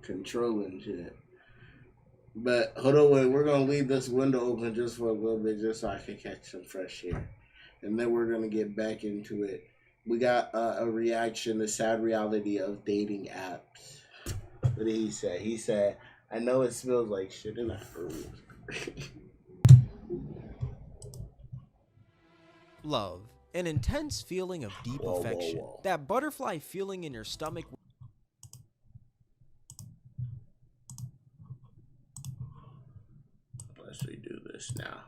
controlling shit. But hold on, wait. We're gonna leave this window open just for a little bit, just so I can catch some fresh air, and then we're gonna get back into it. We got a reaction, the sad reality of dating apps. What did he say? He said, "I know it smells like shit in that room." Love. An intense feeling of deep Whoa, whoa, affection. whoa. That butterfly feeling in your stomach. Let's redo this now.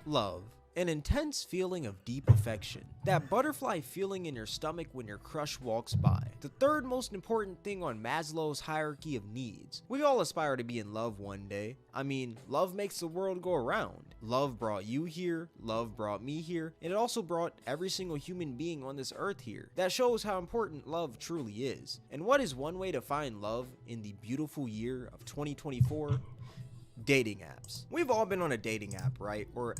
Love. An intense feeling of deep affection. That butterfly feeling in your stomach when your crush walks by. The third most important thing on Maslow's hierarchy of needs. We all aspire to be in love one day. I mean, love makes the world go around. Love brought you here, love brought me here, and it also brought every single human being on this earth here. That shows how important love truly is. And what is one way to find love in the beautiful year of 2024? Dating apps. We've all been on a dating app, right? Or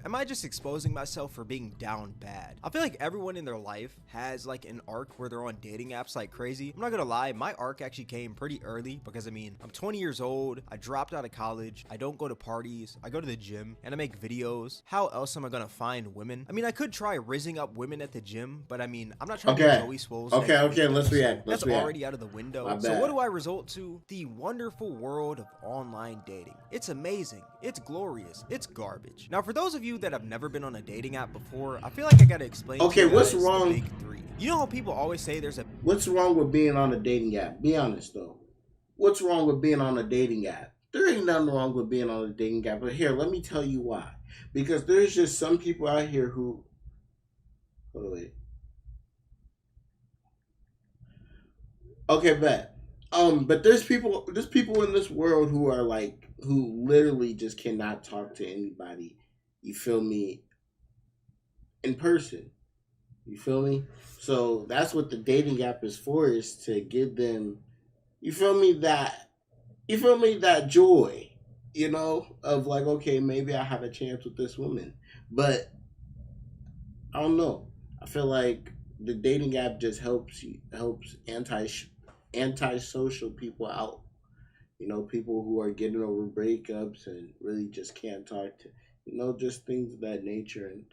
am I just exposing myself for being down bad? I feel like everyone in their life has like an arc where they're on dating apps like crazy. I'm not gonna lie, my arc actually came pretty early because I mean, I'm 20 years old, I dropped out of college, I don't go to parties, I go to the gym, and I make videos. How else am I gonna find women? I mean, I could try rizzing up women at the gym, but I mean, I'm not trying to be Joey Swole's Okay, let's react. That's already out of the window. So what do I resort to? The wonderful world of online dating. It's amazing, it's glorious, it's garbage. Now for those of you that have never been on a dating app before, I feel like I gotta explain to you what's guys wrong? the big three. You know how people always say there's a What's wrong with being on a dating app? Be honest though. What's wrong with being on a dating app? There ain't nothing wrong with being on a dating app. But here, let me tell you why. Because there's just some people out here who. Oh wait. Okay, bet. But there's people in this world who are like, who literally just cannot talk to anybody. You feel me? In person. You feel me? So that's what the dating app is for, is to give them, you feel me, that joy, of like, okay, maybe I have a chance with this woman. But I don't know. I feel like the dating app just helps antisocial people out. People who are getting over breakups and really just can't talk to, just things of that nature and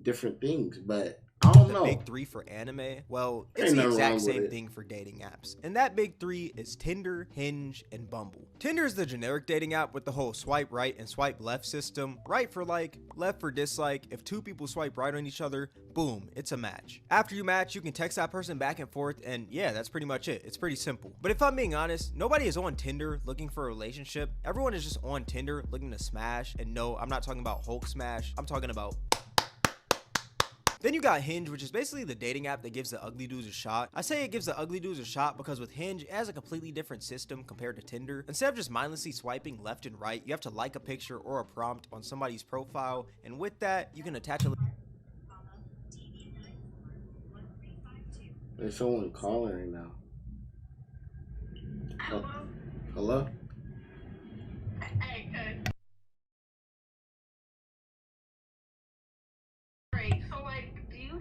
different things. But I don't the know. big three for anime. Well, it's Ain't the nothing wrong exact with same it. thing for dating apps. And that big three is Tinder, Hinge, and Bumble. Tinder is the generic dating app with the whole swipe right and swipe left system. Right for like, left for dislike. If two people swipe right on each other, boom, it's a match. After you match, you can text that person back and forth, and yeah, that's pretty much it. It's pretty simple. But if I'm being honest, nobody is on Tinder looking for a relationship. Everyone is just on Tinder looking to smash. And no, I'm not talking about Hulk smash. I'm talking about... Then you got Hinge, which is basically the dating app that gives the ugly dudes a shot. I say it gives the ugly dudes a shot because with Hinge, it has a completely different system compared to Tinder. Instead of just mindlessly swiping left and right, you have to like a picture or a prompt on somebody's profile, and with that, you can attach a... There's someone calling right now. Hello? Hello? Hey, good. Great. So, like, do you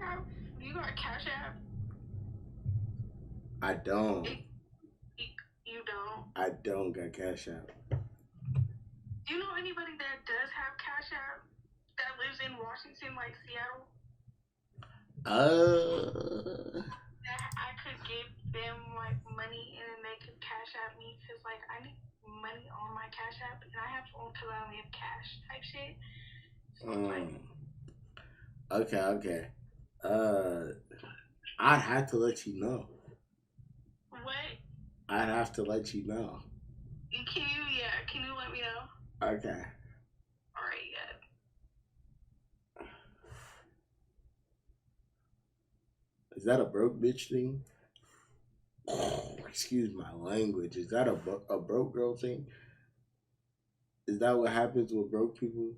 got a Cash App? I don't. You don't? I don't got Cash App. Do you know anybody that does have Cash App that lives in Washington, like Seattle? That I could give them, like, money and then they could Cash App me because, like, I need money on my Cash App and I have to own because I only have cash type shit. So, it's like, Okay. I'd have to let you know. what? I'd have to let you know. Can you let me know? Okay. Alright, yeah. Is that a broke bitch thing? Oh, excuse my language. Is that a broke girl thing? Is that what happens with broke people?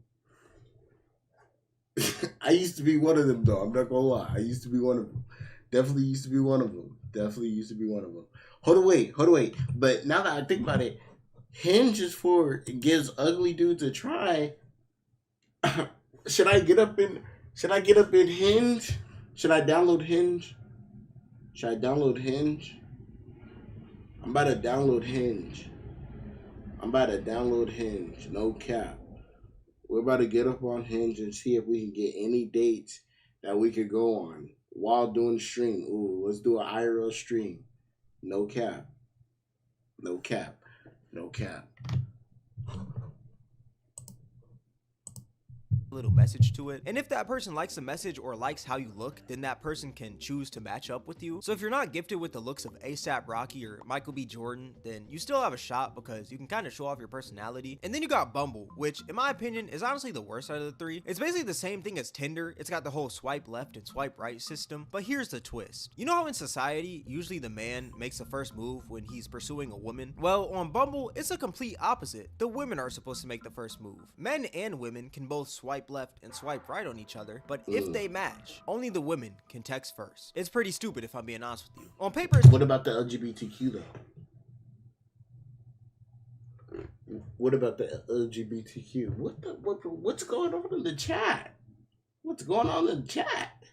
I used to be one of them, though. I'm not gonna lie. I used to be one of them. Definitely used to be one of them. Hold on, wait. But now that I think about it, Hinge is for, it gives ugly dudes a try. Should I get up in Hinge? Should I download Hinge? I'm about to download Hinge. I'm about to download Hinge. No cap. We're about to get up on Hinge and see if we can get any dates that we could go on while doing the stream. Ooh, let's do an IRL stream. No cap. No cap. No cap. little message to it, and if that person likes the message or likes how you look, then that person can choose to match up with you. So if you're not gifted with the looks of ASAP Rocky or Michael B. Jordan, then you still have a shot because you can kind of show off your personality. And then you got Bumble, which in my opinion is honestly the worst out of the three. It's basically the same thing as Tinder. It's got the whole swipe left and swipe right system, but here's the twist. You know how in society usually the man makes the first move when he's pursuing a woman? Well, on Bumble it's a complete opposite. The women are supposed to make the first move. Men and women can both swipe left and swipe right on each other, but if they match, only the women can text first. It's pretty stupid if I'm being honest with you. On paper, what about the LGBTQ though? What about the LGBTQ? What's going on in the chat? What's going on in the chat?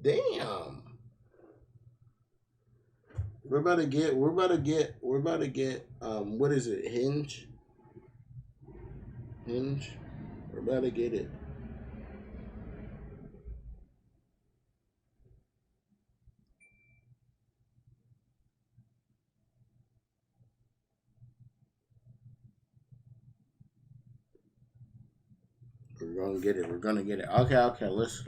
Damn. We're about to get what is it? Hinge? We're about to get it. We're gonna get it. Okay. Let's.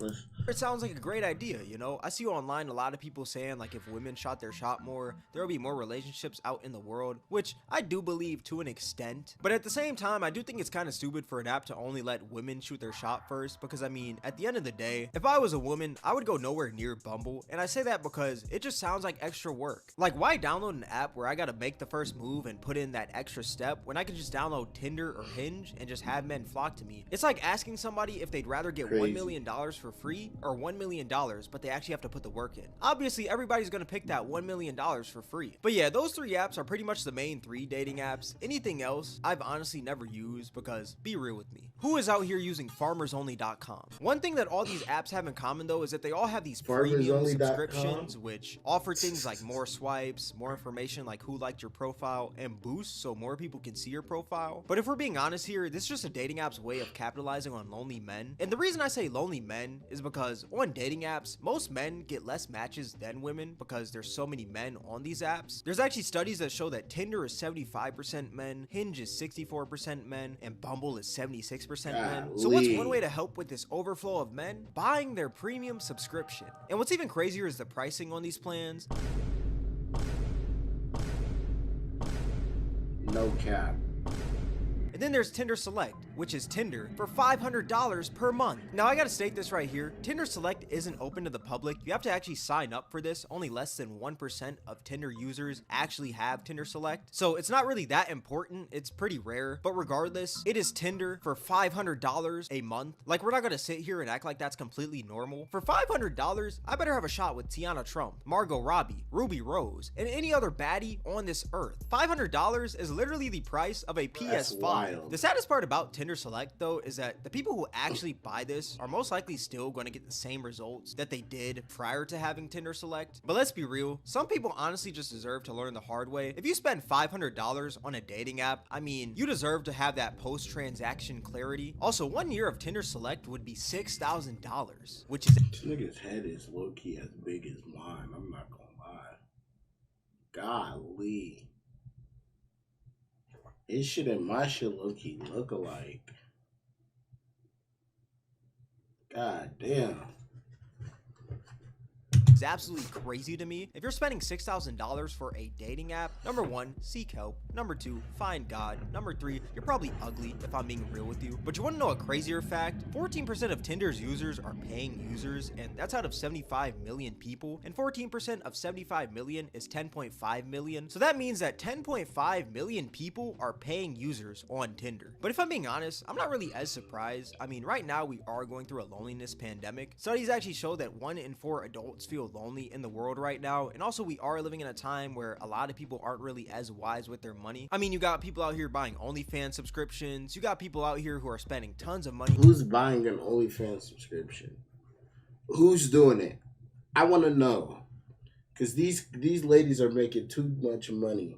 It sounds like a great idea, you know? I see online a lot of people saying like if women shot their shot more, there will be more relationships out in the world, which I do believe to an extent. But at the same time, I do think it's kind of stupid for an app to only let women shoot their shot first, because I mean, at the end of the day, if I was a woman, I would go nowhere near Bumble. And I say that because it just sounds like extra work. Like, why download an app where I gotta make the first move and put in that extra step when I could just download Tinder or Hinge and just have men flock to me? It's like asking somebody if they'd rather get $1 million for free or $1 million, but they actually have to put the work in. Obviously, everybody's gonna pick that $1 million for free. But yeah, those three apps are pretty much the main three dating apps. Anything else, I've honestly never used because, be real with me, who is out here using farmersonly.com? One thing that all these apps have in common though is that they all have these premium subscriptions which offer things like more swipes, more information like who liked your profile, and boosts so more people can see your profile. But if we're being honest here, this is just a dating app's way of capitalizing on lonely men. And the reason I say lonely men is because on dating apps, most men get less matches than women because there's so many men on these apps. There's actually studies that show that Tinder is 75% men, Hinge is 64% men, and Bumble is 76% men. So what's one way to help with this overflow of men? Buying their premium subscription. And what's even crazier is the pricing on these plans. No cap. And then there's Tinder Select, which is Tinder for $500 per month. Now I gotta state this right here, Tinder Select isn't open to the public. You have to actually sign up for this. Only less than 1% of Tinder users actually have Tinder Select. So it's not really that important, it's pretty rare. But regardless, it is Tinder for $500 a month. Like, we're not gonna sit here and act like that's completely normal. For $500, I better have a shot with Tiana Trump, Margot Robbie, Ruby Rose, and any other baddie on this earth. $500 is literally the price of a PS5. The saddest part about Tinder Select though is that the people who actually buy this are most likely still going to get the same results that they did prior to having Tinder Select. But let's be real, some people honestly just deserve to learn the hard way. If you spend $500 on a dating app, I mean, you deserve to have that post-transaction clarity. Also, 1 year of Tinder Select would be $6,000, which is... This nigga's head is low-key as big as mine, I'm not gonna lie. Golly. His shit and my shit low-key look alike. God damn. It's absolutely crazy to me. If you're spending $6,000 for a dating app, number one, seek help. Number two, find God. Number three, you're probably ugly if I'm being real with you. But you want to know a crazier fact? 14% of Tinder's users are paying users, and that's out of 75 million people. And 14% of 75 million is 10.5 million. So that means that 10.5 million people are paying users on Tinder. But if I'm being honest, I'm not really as surprised. I mean, right now we are going through a loneliness pandemic. Studies actually show that 1 in 4 adults feel lonely in the world right now, and also we are living in a time where a lot of people aren't really as wise with their money. I mean, you got people out here buying OnlyFans subscriptions, you got people out here who are spending tons of money. Who's buying an OnlyFans subscription? Who's doing it? I want to know. Because these ladies are making too much money.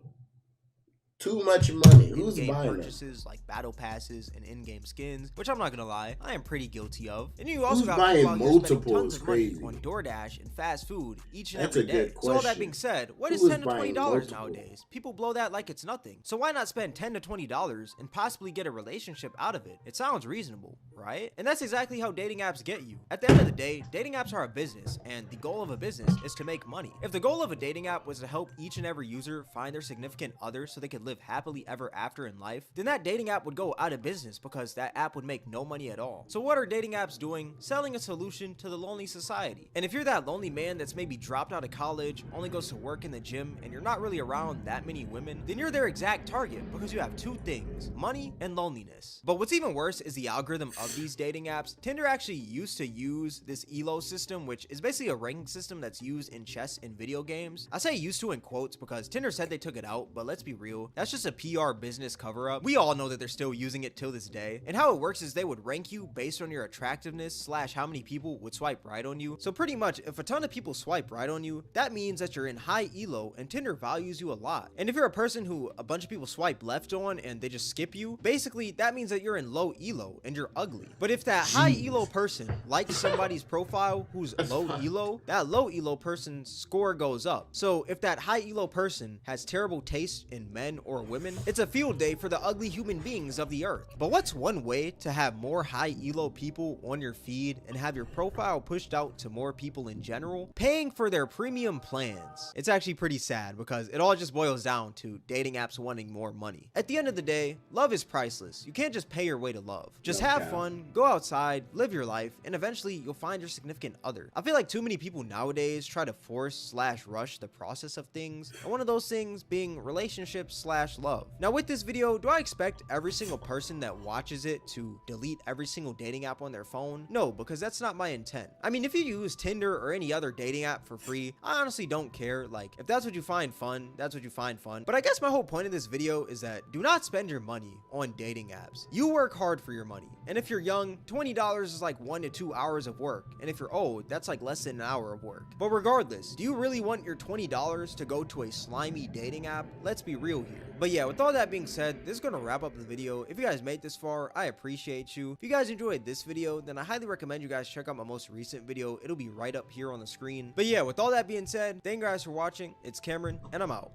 Too much money. Who's In-game buying them? purchases like battle passes and in-game skins, which I'm not gonna lie, I am pretty guilty of. And you also Who's got people buying out here spending tons multiples? of money Crazy. on DoorDash and fast food each and That's every a day. good So all that question. being said, what is Who is $10 to $20 buying multiple? nowadays? People blow that like it's nothing. So why not spend $10 to $20 and possibly get a relationship out of it? It sounds reasonable, right? And that's exactly how dating apps get you. At the end of the day, dating apps are a business, and the goal of a business is to make money. If the goal of a dating app was to help each and every user find their significant other so they could live happily ever after in life, then that dating app would go out of business because that app would make no money at all. So what are dating apps doing? Selling a solution to the lonely society. And if you're that lonely man that's maybe dropped out of college, only goes to work in the gym, and you're not really around that many women, then you're their exact target because you have two things: money and loneliness. But what's even worse is the algorithm of these dating apps. Tinder actually used to use this ELO system, which is basically a ranking system that's used in chess and video games. I say used to in quotes because Tinder said they took it out, but let's be real, that's just a PR business cover up. We all know that they're still using it till this day. And how it works is they would rank you based on your attractiveness slash how many people would swipe right on you. So pretty much if a ton of people swipe right on you, that means that you're in high elo and Tinder values you a lot. And if you're a person who a bunch of people swipe left on and they just skip you, basically that means that you're in low elo and you're ugly. But if that high elo person likes somebody's profile who's low elo, that low elo person's score goes up. So if that high elo person has terrible taste in men or women, it's a field day for the ugly human beings of the earth. But what's one way to have more high elo people on your feed and have your profile pushed out to more people in general? Paying for their premium plans. It's actually pretty sad because it all just boils down to dating apps wanting more money. At the end of the day, love is priceless. You can't just pay your way to love. Just have fun, go outside, live your life, and eventually you'll find your significant other. I feel like too many people nowadays try to force slash rush the process of things, and one of those things being relationships slash love. Now with this video, do I expect every single person that watches it to delete every single dating app on their phone? No, because that's not my intent. I mean, if you use Tinder or any other dating app for free, I honestly don't care. Like, if that's what you find fun, that's what you find fun. But I guess my whole point of this video is that do not spend your money on dating apps. You work hard for your money. And if you're young, $20 is like 1 to 2 hours of work. And if you're old, that's like less than an hour of work. But regardless, do you really want your $20 to go to a slimy dating app? Let's be real here. But yeah, with all that being said, this is gonna wrap up the video. If you guys made this far, I appreciate you. If you guys enjoyed this video, then I highly recommend you guys check out my most recent video. It'll be right up here on the screen. But yeah, with all that being said, thank you guys for watching. It's Cameron, and I'm out.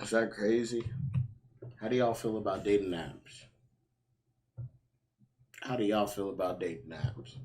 Is that crazy? How do y'all feel about dating apps? How do y'all feel about dating apps?